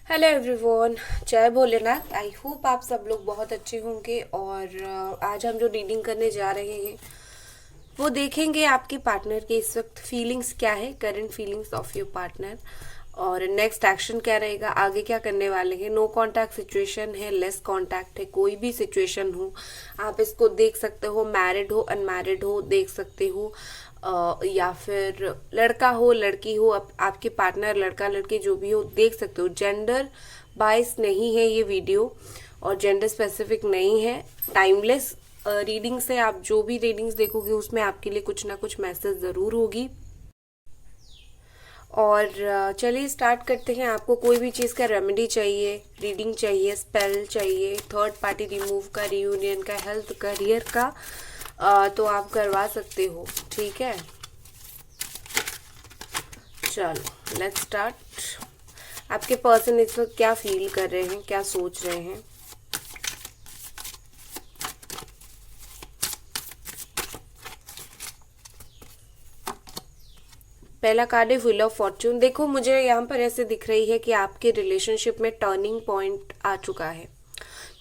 Hello everyone. जय Bholenath. I hope आप सब लोग बहुत अच्छे होंगे। और आज हम जो रीडिंग करने जा रहे हैं वो देखेंगे आपके पार्टनर के इस वक्त फीलिंग्स क्या है, current feelings of your partner, और नेक्स्ट एक्शन क्या रहेगा, आगे क्या करने वाले हैं। नो कांटेक्ट सिचुएशन है, लेस कांटेक्ट है, कोई भी सिचुएशन हो आप इसको देख सकते हो। मैरिड हो, अनमैरिड हो, देख सकते हो। या फिर लड़का हो, लड़की हो, आपके पार्टनर लड़का लड़की जो भी हो देख सकते हो। जेंडर बाइस नहीं है ये वीडियो और जेंडर स्पेसिफिक नहीं है। टाइमलेस रीडिंग से आप जो भी रीडिंग्स देखोगे उसमें आपके लिए कुछ ना कुछ मैसेज ज़रूर होगी। और चलिए स्टार्ट करते हैं। आपको कोई भी चीज़ का रेमेडी चाहिए, रीडिंग चाहिए, स्पेल चाहिए, थर्ड पार्टी रिमूव का, रियूनियन का, हेल्थ, करियर का, तो आप करवा सकते हो। ठीक है, चलो लेट्स स्टार्ट। आपके पर्सन इस वक्त क्या फील कर रहे हैं, क्या सोच रहे हैं। पहला कार्ड है व्हील ऑफ फॉर्च्यून। देखो मुझे यहाँ पर ऐसे दिख रही है कि आपके रिलेशनशिप में टर्निंग पॉइंट आ चुका है।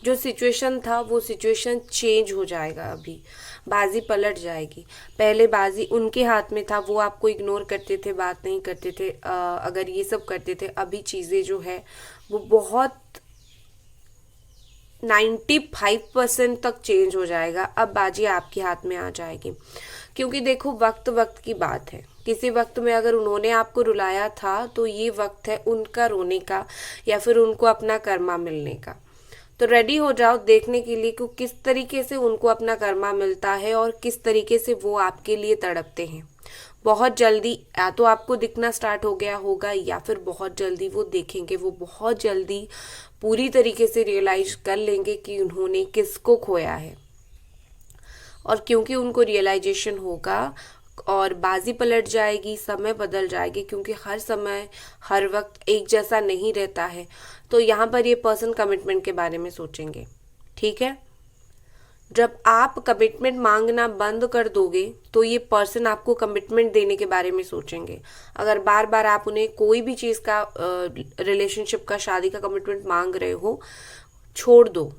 जो सिचुएशन था वो सिचुएशन चेंज हो जाएगा। अभी बाजी पलट जाएगी। पहले बाजी उनके हाथ में था, वो आपको इग्नोर करते थे, बात नहीं करते थे, अगर ये सब करते थे। अभी चीज़ें जो है वो बहुत 95% तक चेंज हो जाएगा। अब बाजी आपके हाथ में आ जाएगी, क्योंकि देखो वक्त वक्त की बात है। किसी वक्त में अगर उन्होंने आपको रुलाया था तो ये वक्त है उनका रोने का या फिर उनको अपना कर्मा मिलने का। तो रेडी हो जाओ देखने के लिए कि किस तरीके से उनको अपना कर्मा मिलता है और किस तरीके से वो आपके लिए तड़पते हैं। बहुत जल्दी या तो आपको दिखना स्टार्ट हो गया होगा या फिर बहुत जल्दी वो देखेंगे, वो बहुत जल्दी पूरी तरीके से रियलाइज कर लेंगे कि उन्होंने किसको खोया है। और क्योंकि उनको रियलाइजेशन होगा और बाजी पलट जाएगी, समय बदल जाएगी, क्योंकि हर समय हर वक्त एक जैसा नहीं रहता है। तो यहाँ पर ये पर्सन कमिटमेंट के बारे में सोचेंगे। ठीक है, जब आप कमिटमेंट मांगना बंद कर दोगे तो ये पर्सन आपको कमिटमेंट देने के बारे में सोचेंगे। अगर बार बार आप उन्हें कोई भी चीज़ का, रिलेशनशिप का, शादी का कमिटमेंट मांग रहे हो, छोड़ दो।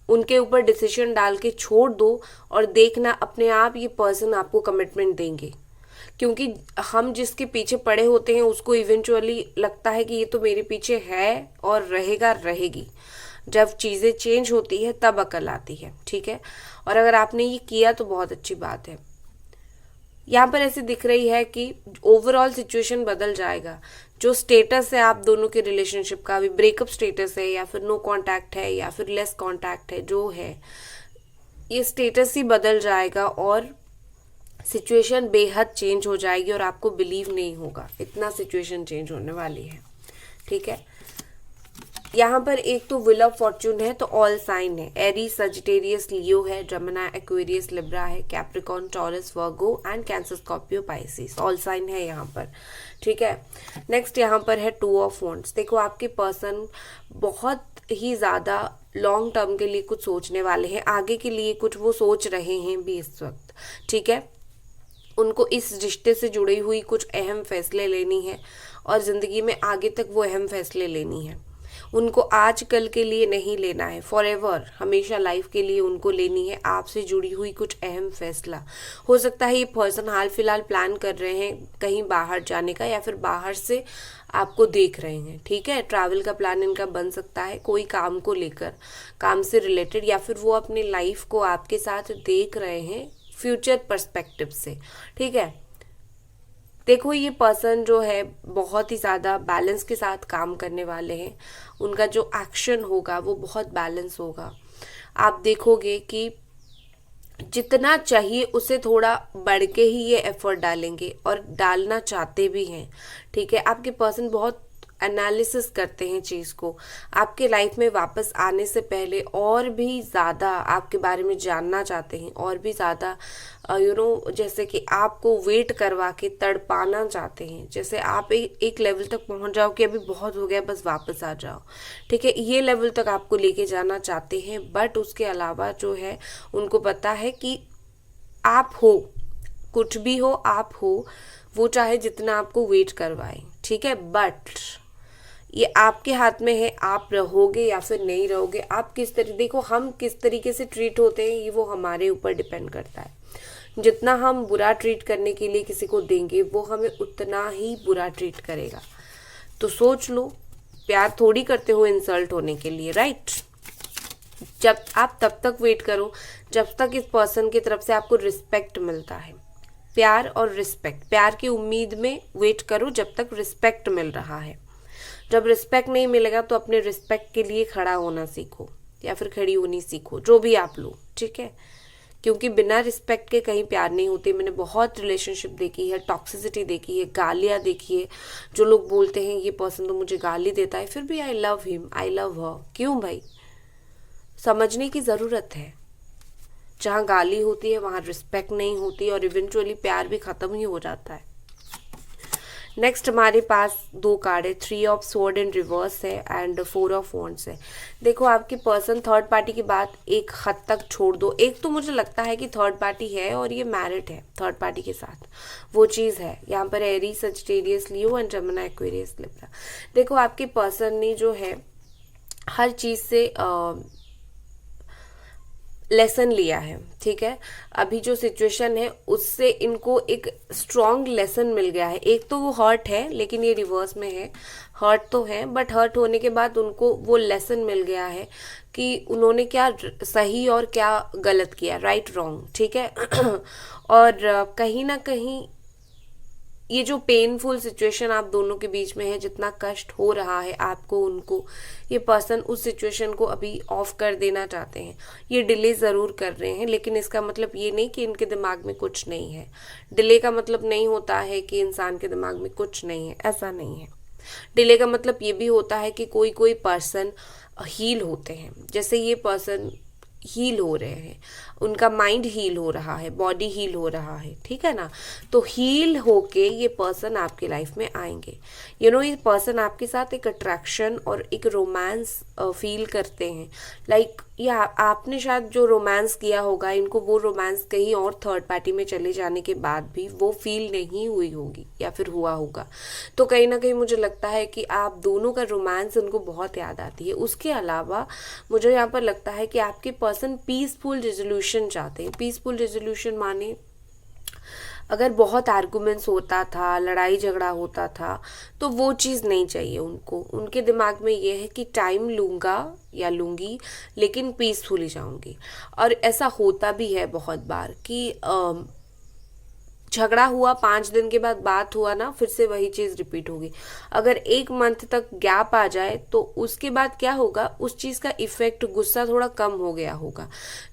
उनके ऊपर डिसीजन डाल के छोड़ दो और देखना अपने आप ये पर्सन आपको कमिटमेंट देंगे। क्योंकि हम जिसके पीछे पड़े होते हैं उसको इवेंचुअली लगता है कि ये तो मेरे पीछे है और रहेगा, रहेगी। जब चीज़ें चेंज होती है तब अकल आती है। ठीक है, और अगर आपने ये किया तो बहुत अच्छी बात है। यहाँ पर ऐसे दिख रही है कि ओवरऑल सिचुएशन बदल जाएगा। जो स्टेटस है आप दोनों के रिलेशनशिप का, अभी ब्रेकअप स्टेटस है या फिर नो कांटेक्ट है या फिर लेस कांटेक्ट है, जो है ये स्टेटस ही बदल जाएगा और सिचुएशन बेहद चेंज हो जाएगी और आपको बिलीव नहीं होगा इतना सिचुएशन चेंज होने वाली है। ठीक है, यहाँ पर एक तो व्हील ऑफ फॉर्च्यून है तो ऑल साइन है। एरीज, सजिटेरियस, लियो है, जमुना, एक्वेरियस, लिब्रा है, Capricorn, Taurus, Virgo and Cancer, Scorpio, Pisces. All sign है यहाँ पर। ठीक है, नेक्स्ट यहाँ पर है टू ऑफ वॉन्ड्स। देखो आपके पर्सन बहुत ही ज़्यादा लॉन्ग टर्म के लिए कुछ सोचने वाले हैं, आगे के लिए कुछ वो सोच रहे हैं भी इस वक्त। ठीक है, उनको इस रिश्ते से जुड़ी हुई कुछ अहम फैसले लेनी है और ज़िंदगी में आगे तक वो अहम फैसले लेनी है। उनको आज कल के लिए नहीं लेना है, फॉर एवर, हमेशा लाइफ के लिए उनको लेनी है आपसे जुड़ी हुई कुछ अहम फैसला। हो सकता है ये पर्सन हाल फिलहाल प्लान कर रहे हैं कहीं बाहर जाने का या फिर बाहर से आपको देख रहे हैं। ठीक है, ट्रैवल का प्लान इनका बन सकता है, कोई काम को लेकर, काम से रिलेटेड, या फिर वो अपनी लाइफ को आपके साथ देख रहे हैं फ्यूचर पर्सपेक्टिव से। ठीक है, देखो ये पर्सन जो है बहुत ही ज़्यादा बैलेंस के साथ काम करने वाले हैं। उनका जो एक्शन होगा वो बहुत बैलेंस होगा। आप देखोगे कि जितना चाहिए उससे थोड़ा बढ़ के ही ये एफर्ट डालेंगे और डालना चाहते भी हैं। ठीक है, आपके पर्सन बहुत एनालिसिस करते हैं चीज़ को। आपके लाइफ में वापस आने से पहले और भी ज़्यादा आपके बारे में जानना चाहते हैं, और भी ज़्यादा जैसे कि आपको वेट करवा के तड़पाना चाहते हैं। जैसे आप एक लेवल तक पहुंच जाओ कि अभी बहुत हो गया, बस वापस आ जाओ। ठीक है, ये लेवल तक आपको लेके जाना चाहते हैं। बट उसके अलावा जो है उनको पता है कि आप हो, कुछ भी हो आप हो, वो चाहे जितना आपको वेट करवाए। ठीक है, बट ये आपके हाथ में है, आप रहोगे या फिर नहीं रहोगे। आप किस तरह, देखो हम किस तरीके से ट्रीट होते हैं ये वो हमारे ऊपर डिपेंड करता है। जितना हम बुरा ट्रीट करने के लिए किसी को देंगे वो हमें उतना ही बुरा ट्रीट करेगा। तो सोच लो, प्यार थोड़ी करते हो इंसल्ट होने के लिए, राइट। जब आप तब तक वेट करो जब तक इस पर्सन की तरफ से आपको रिस्पेक्ट मिलता है। प्यार और रिस्पेक्ट, प्यार की उम्मीद में वेट करो जब तक रिस्पेक्ट मिल रहा है। जब रिस्पेक्ट नहीं मिलेगा तो अपने रिस्पेक्ट के लिए खड़ा होना सीखो या फिर खड़ी होनी सीखो, जो भी आप लो, ठीक है। क्योंकि बिना रिस्पेक्ट के कहीं प्यार नहीं होती। मैंने बहुत रिलेशनशिप देखी है, टॉक्सिसिटी देखी है, गालियाँ देखी है। जो लोग बोलते हैं ये पर्सन तो मुझे गाली देता है, फिर भी I love him, I love हर। क्यों भाई? समझने की ज़रूरत है। जहाँ गाली होती है वहाँ रिस्पेक्ट नहीं होती और इवेंचुअली प्यार भी ख़त्म ही हो जाता है। नेक्स्ट हमारे पास 2 कार्ड है, 3 ऑफ स्वॉर्ड इन रिवर्स है एंड 4 ऑफ वॉन्ड्स है। देखो आपकी पर्सन थर्ड पार्टी की बात एक हद तक छोड़ दो। एक तो मुझे लगता है कि थर्ड पार्टी है और ये मैरिड है थर्ड पार्टी के साथ, वो चीज़ है। यहाँ पर Aries, Sagittarius, Leo and Gemini, Aquarius, Libra. देखो आपके पर्सन ने जो है हर चीज़ से लेसन लिया है, ठीक है। अभी जो सिचुएशन है उससे इनको एक स्ट्रॉन्ग लेसन मिल गया है। एक तो वो हर्ट है लेकिन ये रिवर्स में है, हर्ट तो है बट हर्ट होने के बाद उनको वो लेसन मिल गया है कि उन्होंने क्या सही और क्या गलत किया, राइट रॉन्ग, ठीक है। और कहीं ना कहीं ये जो पेनफुल सिचुएशन आप दोनों के बीच में है, जितना कष्ट हो रहा है आपको उनको, ये पर्सन उस सिचुएशन को अभी ऑफ कर देना चाहते हैं। ये डिले ज़रूर कर रहे हैं लेकिन इसका मतलब ये नहीं कि इनके दिमाग में कुछ नहीं है। डिले का मतलब नहीं होता है कि इंसान के दिमाग में कुछ नहीं है, ऐसा नहीं है। डिले का मतलब ये भी होता है कि कोई कोई पर्सन हील होते हैं। जैसे ये पर्सन हील हो रहे हैं, उनका माइंड हील हो रहा है, बॉडी हील हो रहा है, ठीक है ना। तो हील होके ये पर्सन आपकी लाइफ में आएंगे। ये पर्सन आपके साथ एक अट्रैक्शन और एक रोमांस फील करते हैं। लाइक या आपने शायद जो रोमांस किया होगा, इनको वो रोमांस कहीं और थर्ड पार्टी में चले जाने के बाद भी वो फील नहीं हुई होगी या फिर हुआ होगा। तो कहीं ना कहीं मुझे लगता है कि आप दोनों का रोमांस उनको बहुत याद आती है। उसके अलावा मुझे यहाँ पर लगता है कि आपके पर्सन पीसफुल रेजोल्यूशन चाहते हैं। पीसफुल रेजोल्यूशन माने अगर बहुत आर्गुमेंट्स होता था, लड़ाई झगड़ा होता था, तो वो चीज़ नहीं चाहिए उनको। उनके दिमाग में ये है कि टाइम लूँगा या लूँगी लेकिन पीसफुली जाऊँगी। और ऐसा होता भी है बहुत बार कि झगड़ा हुआ, 5 दिन के बाद बात हुआ ना, फिर से वही चीज़ रिपीट होगी। अगर 1 मंथ तक गैप आ जाए तो उसके बाद क्या होगा, उस चीज़ का इफेक्ट, गुस्सा थोड़ा कम हो गया होगा।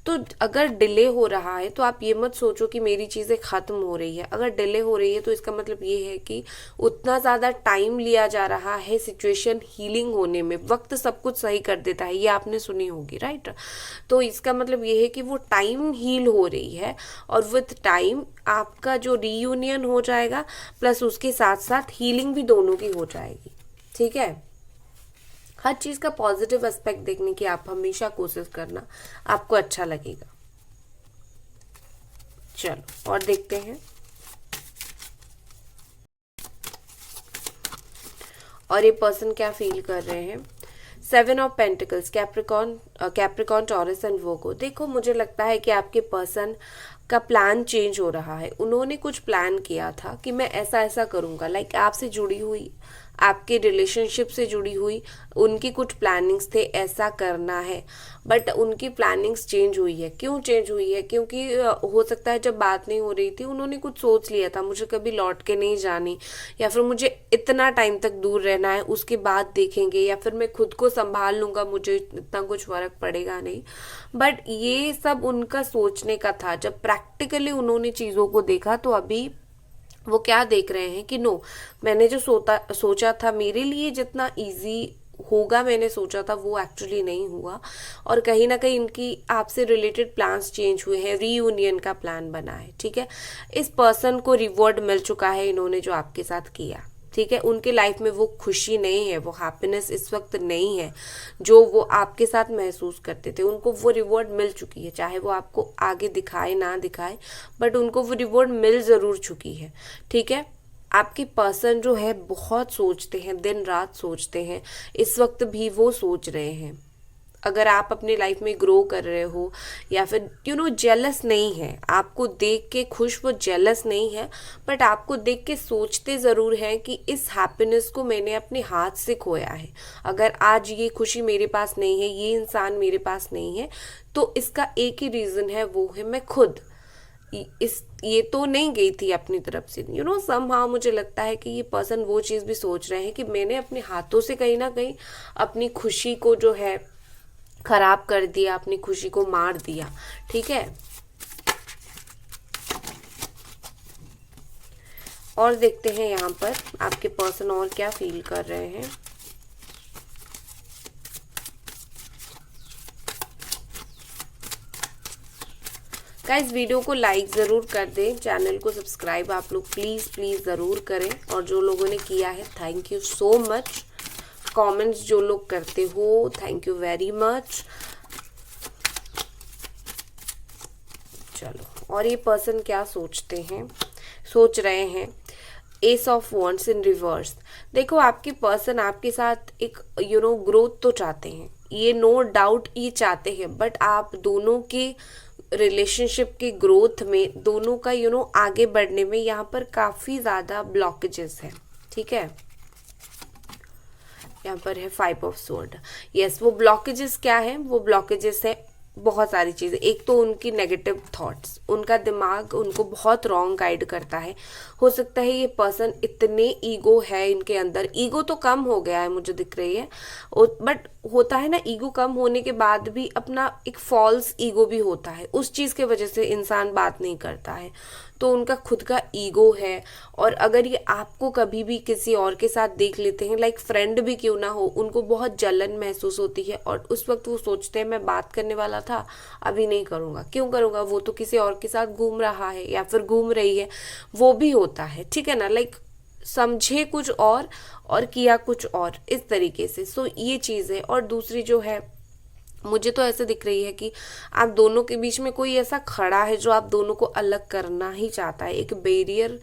तो अगर डिले हो रहा है तो आप ये मत सोचो कि मेरी चीज़ें ख़त्म हो रही है। अगर डिले हो रही है तो इसका मतलब ये है कि उतना ज़्यादा टाइम लिया जा रहा है सिचुएशन हीलिंग होने में। वक्त सब कुछ सही कर देता है, ये आपने सुनी होगी, राइट। तो इसका मतलब ये है कि वो टाइम हील हो रही है और विथ टाइम आपका जो रीयूनियन हो जाएगा, प्लस उसके साथ साथ हीलिंग भी दोनों की हो जाएगी, ठीक है। हर चीज़ का पॉजिटिव एस्पेक्ट देखने की आप हमेशा कोशिश करना, आपको अच्छा लगेगा। चलो और देखते हैं। और ये पर्सन क्या फील कर रहे हैं। 7 of pentacles, Capricorn, taurus and वर्गो। देखो मुझे लगता है कि आपके पर्सन का प्लान चेंज हो रहा है। उन्होंने कुछ प्लान किया था कि मैं ऐसा ऐसा करूँगा, लाइक आपसे जुड़ी हुई, आपके रिलेशनशिप से जुड़ी हुई उनकी कुछ प्लानिंग्स थे, ऐसा करना है। बट उनकी प्लानिंग्स चेंज हुई है। क्यों चेंज हुई है? क्योंकि हो सकता है जब बात नहीं हो रही थी उन्होंने कुछ सोच लिया था, मुझे कभी लौट के नहीं जानी, या फिर मुझे इतना टाइम तक दूर रहना है, उसके बाद देखेंगे, या फिर मैं खुद को संभाल लूँगा, मुझे इतना कुछ फर्क पड़ेगा नहीं। बट ये सब उनका सोचने का था। जब प्रैक्टिकली उन्होंने चीज़ों को देखा तो अभी वो क्या देख रहे हैं कि नो, मैंने जो सोचा था, मेरे लिए जितना इजी होगा मैंने सोचा था वो एक्चुअली नहीं हुआ। और कहीं ना कहीं इनकी आपसे रिलेटेड प्लान्स चेंज हुए हैं, रीयूनियन का प्लान बना है, ठीक है। इस पर्सन को रिवॉर्ड मिल चुका है इन्होंने जो आपके साथ किया, ठीक है। उनके लाइफ में वो खुशी नहीं है, वो हैप्पीनेस इस वक्त नहीं है जो वो आपके साथ महसूस करते थे। उनको वो रिवॉर्ड मिल चुकी है, चाहे वो आपको आगे दिखाए ना दिखाए, बट उनको वो रिवॉर्ड मिल ज़रूर चुकी है, ठीक है। आपके पर्सन जो है बहुत सोचते हैं, दिन रात सोचते हैं, इस वक्त भी वो सोच रहे हैं। अगर आप अपनी लाइफ में ग्रो कर रहे हो या फिर जेलस नहीं है, आपको देख के खुश, वो जेलस नहीं है, बट आपको देख के सोचते ज़रूर हैं कि इस हैप्पीनेस को मैंने अपने हाथ से खोया है। अगर आज ये खुशी मेरे पास नहीं है, ये इंसान मेरे पास नहीं है, तो इसका एक ही रीज़न है, वो है मैं खुद। ये तो नहीं गई थी अपनी तरफ से। समहाउ मुझे लगता है कि ये पर्सन वो चीज़ भी सोच रहे हैं कि मैंने अपने हाथों से कहीं ना कहीं अपनी खुशी को जो है खराब कर दिया, अपनी खुशी को मार दिया। ठीक है, और देखते हैं यहाँ पर आपके पर्सन और क्या फील कर रहे हैं। गाइस, वीडियो को लाइक ज़रूर कर दें, चैनल को सब्सक्राइब आप लोग प्लीज़ प्लीज़ ज़रूर करें, और जो लोगों ने किया है thank you so much. Comments जो लोग करते हो थैंक यू वेरी मच। चलो, और ये पर्सन क्या सोच रहे हैं। S of wands in reverse. देखो, आपके पर्सन आपके साथ एक ग्रोथ तो चाहते हैं, ये नो डाउट ये चाहते हैं, बट आप दोनों के रिलेशनशिप के ग्रोथ में, दोनों का आगे बढ़ने में यहाँ पर काफ़ी ज़्यादा ब्लॉकेजेस हैं। ठीक है, यहाँ पर है 5 ऑफ स्वॉर्ड। यस, वो ब्लॉकेजेस क्या है? वो ब्लॉकेजेस है बहुत सारी चीज़ें। एक तो उनकी नेगेटिव थॉट्स, उनका दिमाग उनको बहुत रॉन्ग गाइड करता है। हो सकता है ये पर्सन इतने ईगो है इनके अंदर, ईगो तो कम हो गया है मुझे दिख रही है, बट होता है ना, ईगो कम होने के बाद भी अपना एक फॉल्स ईगो भी होता है, उस चीज़ के वजह से इंसान बात नहीं करता है। तो उनका खुद का ईगो है, और अगर ये आपको कभी भी किसी और के साथ देख लेते हैं, लाइक फ्रेंड भी क्यों ना हो, उनको बहुत जलन महसूस होती है, और उस वक्त वो सोचते हैं मैं बात करने वाला था, अभी नहीं करूँगा। क्यों करूँगा? वो तो किसी और के साथ घूम रहा है या फिर घूम रही है, वो भी होता है। ठीक है ना, लाइक समझे कुछ और किया कुछ और, इस तरीके से। सो ये चीज़ है। और दूसरी जो है, मुझे तो ऐसे दिख रही है कि आप दोनों के बीच में कोई ऐसा खड़ा है जो आप दोनों को अलग करना ही चाहता है, एक बैरियर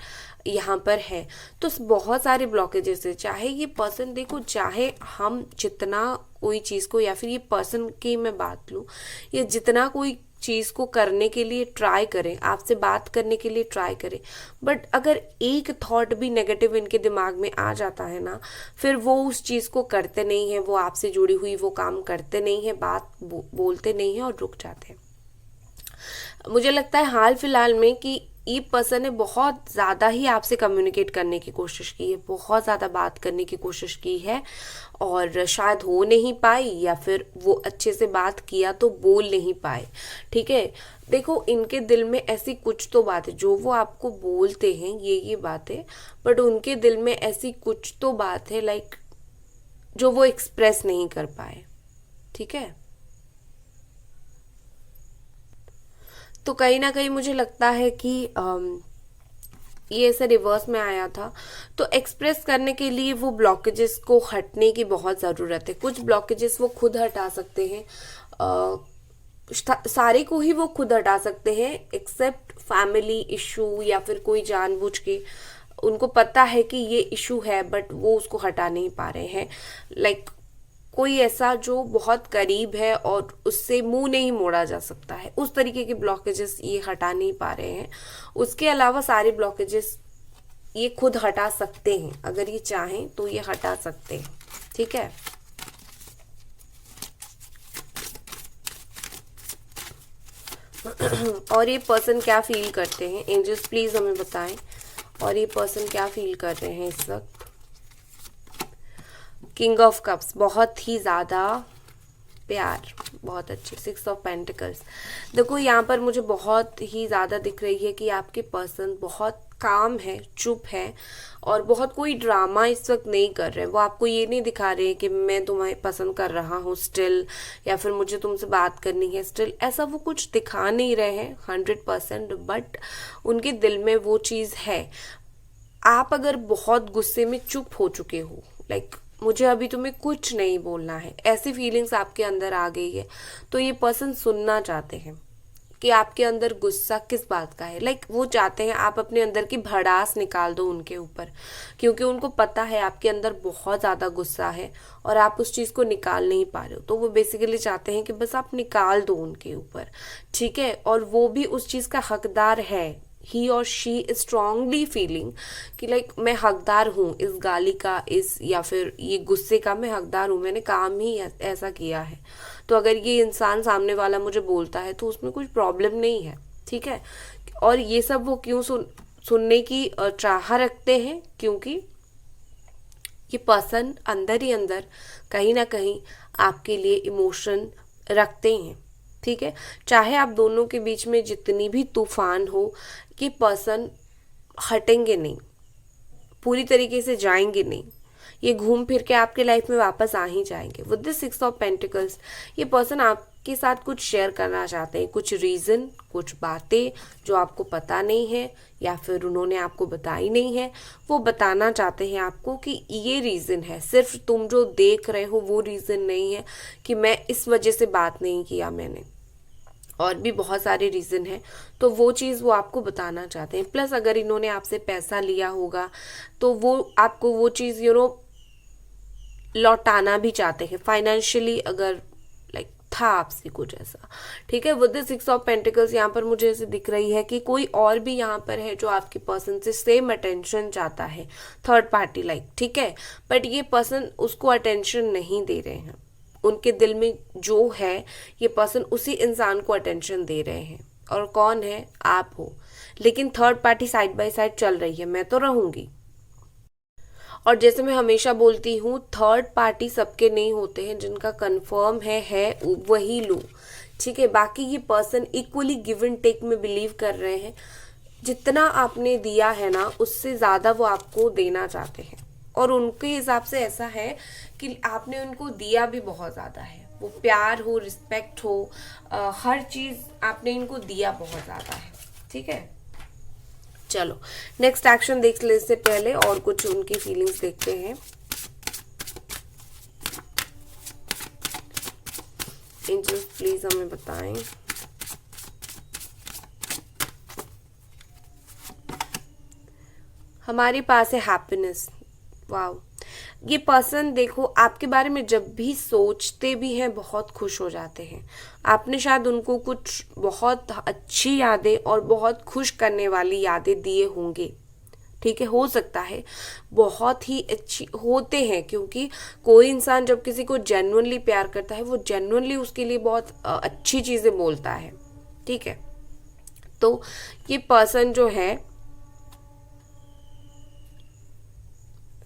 यहाँ पर है। तो बहुत सारे ब्लॉकेजेस है। चाहे ये पर्सन, देखो, चाहे हम जितना कोई चीज़ को, या फिर ये पर्सन की मैं बात लूँ, ये जितना कोई चीज़ को करने के लिए ट्राई करें, आपसे बात करने के लिए ट्राई करें, बट अगर एक थॉट भी नेगेटिव इनके दिमाग में आ जाता है ना, फिर वो उस चीज़ को करते नहीं है, वो आपसे जुड़ी हुई वो काम करते नहीं है, बात बोलते नहीं है और रुक जाते हैं। मुझे लगता है हाल फिलहाल में कि ये पर्सन ने बहुत ज़्यादा ही आपसे कम्युनिकेट करने की कोशिश की है, बहुत ज़्यादा बात करने की कोशिश की है, और शायद हो नहीं पाई, या फिर वो अच्छे से बात किया तो बोल नहीं पाए। ठीक है, देखो, इनके दिल में ऐसी कुछ तो बात है, जो वो आपको बोलते हैं ये बात है, बट उनके दिल में ऐसी कुछ तो बात है, लाइक जो वो एक्सप्रेस नहीं कर पाए। ठीक है, तो कहीं ना कहीं मुझे लगता है कि ये ऐसे रिवर्स में आया था, तो एक्सप्रेस करने के लिए वो ब्लॉकेजेस को हटने की बहुत ज़रूरत है। कुछ ब्लॉकेजेस वो खुद हटा सकते हैं, सारे को ही वो खुद हटा सकते हैं, एक्सेप्ट फैमिली इशू, या फिर कोई जानबूझ के उनको पता है कि ये इशू है बट वो उसको हटा नहीं पा रहे हैं। लाइक कोई ऐसा जो बहुत करीब है और उससे मुंह नहीं मोड़ा जा सकता है, उस तरीके के ब्लॉकेजेस ये हटा नहीं पा रहे हैं। उसके अलावा सारे ब्लॉकेजेस ये खुद हटा सकते हैं, अगर ये चाहें तो ये हटा सकते हैं। ठीक है, और ये पर्सन क्या फील करते हैं, एंजल्स प्लीज हमें बताएं, और ये पर्सन क्या फील कर रहे हैं इस वक्त। किंग ऑफ कप्स, बहुत ही ज़्यादा प्यार, बहुत अच्छे। 6 ऑफ पेंटिकल्स, देखो यहाँ पर मुझे बहुत ही ज़्यादा दिख रही है कि आपके पर्सन बहुत काम है, चुप है, और बहुत कोई ड्रामा इस वक्त नहीं कर रहे हैं। वो आपको ये नहीं दिखा रहे हैं कि मैं तुम्हें पसंद कर रहा हूँ स्टिल, या फिर मुझे तुमसे बात करनी है स्टिल, ऐसा वो कुछ दिखा नहीं रहे हैं 100%, बट उनके दिल में वो चीज़ है। आप अगर बहुत गुस्से में चुप हो चुके हो, लाइक मुझे अभी तुम्हें कुछ नहीं बोलना है, ऐसी फीलिंग्स आपके अंदर आ गई है, तो ये पर्सन सुनना चाहते हैं। कि आपके अंदर गुस्सा किस बात का है। लाइक वो चाहते हैं आप अपने अंदर की भड़ास निकाल दो उनके ऊपर, क्योंकि उनको पता है आपके अंदर बहुत ज़्यादा गुस्सा है और आप उस चीज़ को निकाल नहीं पा रहे हो। तो वो बेसिकली चाहते हैं कि बस आप निकाल दो उनके ऊपर, ठीक है। और वो भी उस चीज़ का हकदार है। ही और शी इज स्ट्रांगली फीलिंग कि लाइक मैं हकदार हूँ इस गाली का, इस या फिर ये गुस्से का मैं हकदार हूँ, मैंने काम ही ऐसा किया है। तो अगर ये इंसान सामने वाला मुझे बोलता है तो उसमें कुछ प्रॉब्लम नहीं है, ठीक है। और ये सब वो क्यों सुनने की चाह रखते हैं, क्योंकि ये पर्सन अंदर ही अंदर कहीं ना कहीं आपके लिए इमोशन रखते हैं, ठीक है। चाहे आप दोनों के बीच में जितनी भी तूफान हो, ये पर्सन हटेंगे नहीं, पूरी तरीके से जाएंगे नहीं, ये घूम फिर के आपके लाइफ में वापस आ ही जाएंगे। विद द 6 ऑफ पेंटिकल्स ये पर्सन आपके साथ कुछ शेयर करना चाहते हैं, कुछ रीज़न, कुछ बातें जो आपको पता नहीं है या फिर उन्होंने आपको बताई नहीं है, वो बताना चाहते हैं आपको कि ये रीज़न है। सिर्फ तुम जो देख रहे हो वो रीज़न नहीं है कि मैं इस वजह से बात नहीं किया मैंने, और भी बहुत सारे रीज़न हैं। तो वो चीज़ वो आपको बताना चाहते हैं। प्लस अगर इन्होंने आपसे पैसा लिया होगा तो वो आपको वो चीज़ लौटाना भी चाहते हैं फाइनेंशियली, अगर लाइक था आपसे कुछ ऐसा, ठीक है। विद द 6 ऑफ पेंटिकल्स यहाँ पर मुझे ऐसे दिख रही है कि कोई और भी यहाँ पर है जो आपके पर्सन से सेम अटेंशन चाहता है, थर्ड पार्टी लाइक, ठीक है। बट ये पर्सन उसको अटेंशन नहीं दे रहे हैं। उनके दिल में जो है ये पर्सन उसी इंसान को अटेंशन दे रहे हैं, और कौन है, आप हो। लेकिन third party side by side चल रही है, मैं तो रहूंगी। और जैसे मैं हमेशा बोलती हूँ, थर्ड पार्टी सबके नहीं होते हैं, जिनका कंफर्म है वही लो, ठीक है। बाकी ये person equally give and take में बिलीव कर रहे हैं। जितना आपने दिया है ना, उससे ज़्यादा वो आपको देना चाहते हैं, और उनके हिसाब से ऐसा है कि आपने उनको दिया भी बहुत ज़्यादा है। वो प्यार हो, रिस्पेक्ट हो, हर चीज़ आपने इनको दिया बहुत ज़्यादा है, ठीक है। चलो नेक्स्ट एक्शन देख ले इससे पहले और कुछ उनकी फीलिंग्स देखते हैं। एंजल्स प्लीज हमें बताएं। हमारे पास है हैप्पीनेस। वाओ, ये पर्सन देखो आपके बारे में जब भी सोचते भी हैं बहुत खुश हो जाते हैं। आपने शायद उनको कुछ बहुत अच्छी यादें और बहुत खुश करने वाली यादें दिए होंगे, ठीक है। हो सकता है बहुत ही अच्छी होते हैं, क्योंकि कोई इंसान जब किसी को जेन्युइनली प्यार करता है वो जेन्युइनली उसके लिए बहुत अच्छी चीज़ें बोलता है, ठीक है। तो ये पर्सन जो है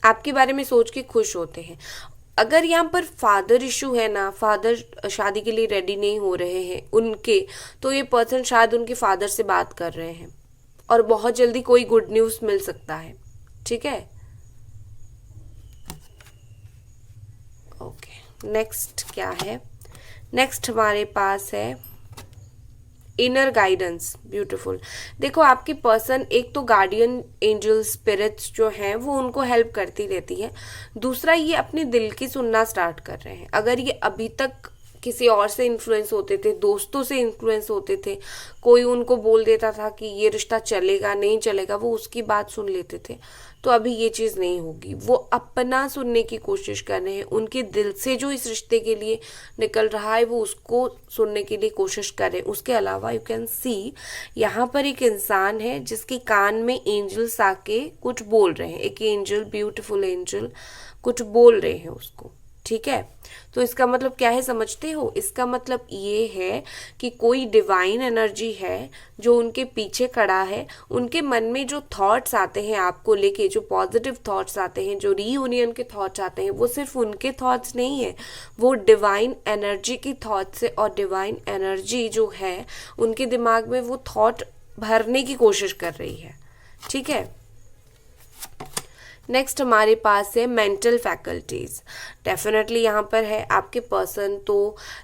आपके बारे में सोच के खुश होते हैं। अगर यहाँ पर फादर इशू है ना, फादर शादी के लिए रेडी नहीं हो रहे हैं उनके, तो ये पर्सन शायद उनके फादर से बात कर रहे हैं और बहुत जल्दी कोई गुड न्यूज़ मिल सकता है, ठीक है। ओके, नेक्स्ट क्या है? नेक्स्ट हमारे पास है इनर गाइडेंस। ब्यूटीफुल। देखो आपकी पर्सन एक तो गार्डियन एंजल स्पिरिट्स जो हैं वो उनको हेल्प करती रहती है। दूसरा ये अपने दिल की सुनना स्टार्ट कर रहे हैं। अगर ये अभी तक किसी और से इन्फ्लुएंस होते थे, दोस्तों से इन्फ्लुएंस होते थे, कोई उनको बोल देता था कि ये रिश्ता चलेगा नहीं चलेगा, वो उसकी बात सुन लेते थे, तो अभी ये चीज़ नहीं होगी। वो अपना सुनने की कोशिश कर रहे हैं। उनके दिल से जो इस रिश्ते के लिए निकल रहा है वो उसको सुनने के लिए कोशिश कर रहे हैं। उसके अलावा यू कैन सी यहाँ पर एक इंसान है जिसके कान में एंजल्स आके कुछ बोल रहे हैं। एक एंजल, ब्यूटीफुल एंजल कुछ बोल रहे हैं उसको, ठीक है। तो इसका मतलब क्या है समझते हो? इसका मतलब ये है कि कोई डिवाइन एनर्जी है जो उनके पीछे खड़ा है। उनके मन में जो थॉट्स आते हैं आपको लेके, जो पॉजिटिव थॉट्स आते हैं, जो रीयूनियन के थॉट्स आते हैं, वो सिर्फ उनके थॉट्स नहीं है, वो डिवाइन एनर्जी की थॉट्स है। और डिवाइन एनर्जी जो है उनके दिमाग में वो थॉट भरने की कोशिश कर रही है, ठीक है। नेक्स्ट हमारे पास है मेंटल फैकल्टीज। डेफिनेटली यहाँ पर है आपके पर्सन तो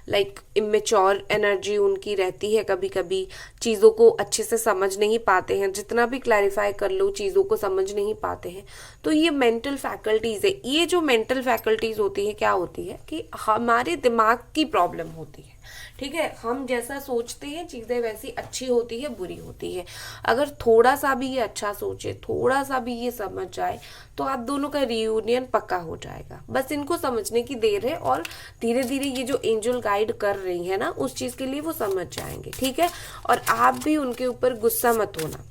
लाइक इमेच्योर एनर्जी उनकी रहती है। कभी कभी चीज़ों को अच्छे से समझ नहीं पाते हैं, जितना भी क्लैरिफाई कर लो चीज़ों को समझ नहीं पाते हैं। तो ये मेंटल फैकल्टीज है। ये जो मेंटल फैकल्टीज होती है क्या होती है कि हमारे दिमाग की प्रॉब्लम होती है, ठीक है, हम जैसा सोचते हैं चीजें वैसी अच्छी होती है बुरी होती है। अगर थोड़ा सा भी ये अच्छा सोचे, थोड़ा सा भी ये समझ जाए, तो आप दोनों का रियूनियन पक्का हो जाएगा। बस इनको समझने की देर है, और धीरे धीरे ये जो एंजल गाइड कर रही है ना, उस चीज के लिए वो समझ जाएंगे। ठीक है, और आप भी उनके ऊपर गुस्सा मत होना।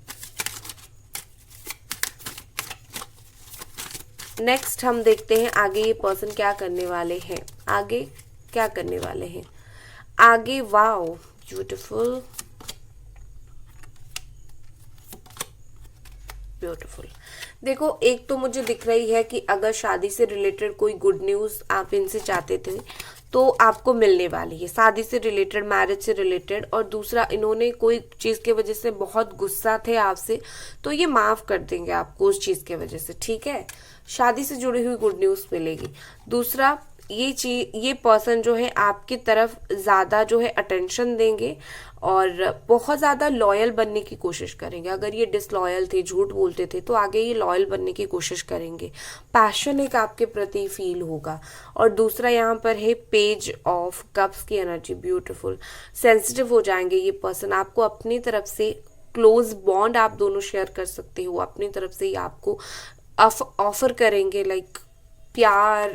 नेक्स्ट हम देखते हैं आगे ये पर्सन क्या करने वाले हैं। आगे क्या करने वाले हैं आगे। Wow, beautiful beautiful. देखो, एक तो मुझे दिख रही है कि अगर शादी से रिलेटेड कोई गुड न्यूज आप इनसे चाहते थे तो आपको मिलने वाली है, शादी से रिलेटेड, मैरिज से रिलेटेड। और दूसरा, इन्होंने कोई चीज के वजह से बहुत गुस्सा थे आपसे, तो ये माफ कर देंगे आपको उस चीज के वजह से। ठीक है, शादी से जुड़ी हुई गुड न्यूज मिलेगी। दूसरा, ये पर्सन जो है आपकी तरफ ज्यादा जो है अटेंशन देंगे और बहुत ज्यादा लॉयल बनने की कोशिश करेंगे। अगर ये डिसलॉयल थे, झूठ बोलते थे, तो आगे ये लॉयल बनने की कोशिश करेंगे। पैशन एक आपके प्रति फील होगा। और दूसरा यहाँ पर है पेज ऑफ कप्स की एनर्जी, ब्यूटीफुल। सेंसिटिव हो जाएंगे ये पर्सन, आपको अपनी तरफ से क्लोज बॉन्ड आप दोनों शेयर कर सकते हो। अपनी तरफ से ही आपको ऑफर करेंगे, लाइक प्यार,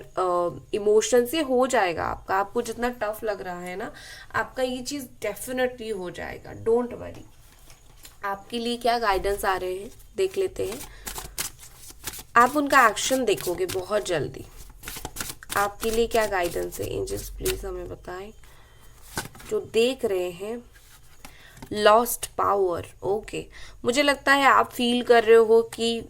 इमोशन से हो जाएगा आपका। आपको जितना टफ लग रहा है ना, आपका ये चीज डेफिनेटली हो जाएगा, डोंट वरी। आपके लिए क्या गाइडेंस आ रहे हैं देख लेते हैं। आप उनका एक्शन देखोगे बहुत जल्दी। आपके लिए क्या गाइडेंस है एंजल्स, प्लीज हमें बताएं। जो देख रहे हैं, लॉस्ट पावर। ओके, मुझे लगता है आप फील कर रहे हो कि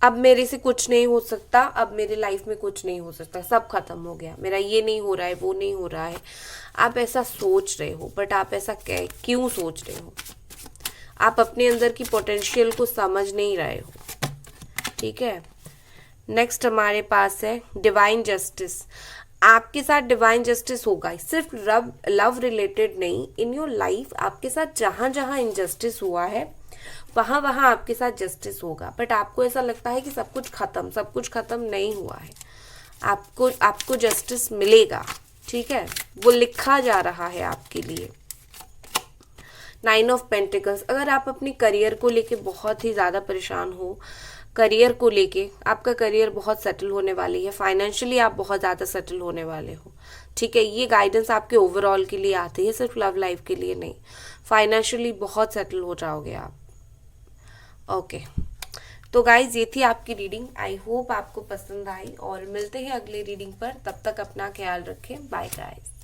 अब मेरे से कुछ नहीं हो सकता, अब मेरे लाइफ में कुछ नहीं हो सकता, सब खत्म हो गया, मेरा ये नहीं हो रहा है, वो नहीं हो रहा है। आप ऐसा सोच रहे हो, बट आप ऐसा क्यों सोच रहे हो? आप अपने अंदर की पोटेंशियल को समझ नहीं रहे हो। ठीक है, नेक्स्ट हमारे पास है डिवाइन जस्टिस। आपके साथ डिवाइन जस्टिस होगा, सिर्फ लव रिलेटेड नहीं, इन योर लाइफ आपके साथ जहां जहां इनजस्टिस हुआ है वहां वहां आपके साथ जस्टिस होगा। बट आपको ऐसा लगता है कि सब कुछ खत्म नहीं हुआ है। आपको जस्टिस मिलेगा। ठीक है, वो लिखा जा रहा है आपके लिए। 9 ऑफ पेंटिकल्स। अगर आप अपनी करियर को लेके बहुत ही ज्यादा परेशान हो, करियर को लेके, आपका करियर बहुत सेटल होने वाली है, फाइनेंशियली आप बहुत ज्यादा सेटल होने वाले हो। ठीक है, ये गाइडेंस आपके ओवरऑल के लिए आती है, सिर्फ लव लाइफ के लिए नहीं। फाइनेंशियली बहुत सेटल हो जाओगे आप। ओके, तो गाइज ये थी आपकी रीडिंग। आई होप आपको पसंद आई, और मिलते हैं अगले रीडिंग पर। तब तक अपना ख्याल रखें। Bye guys.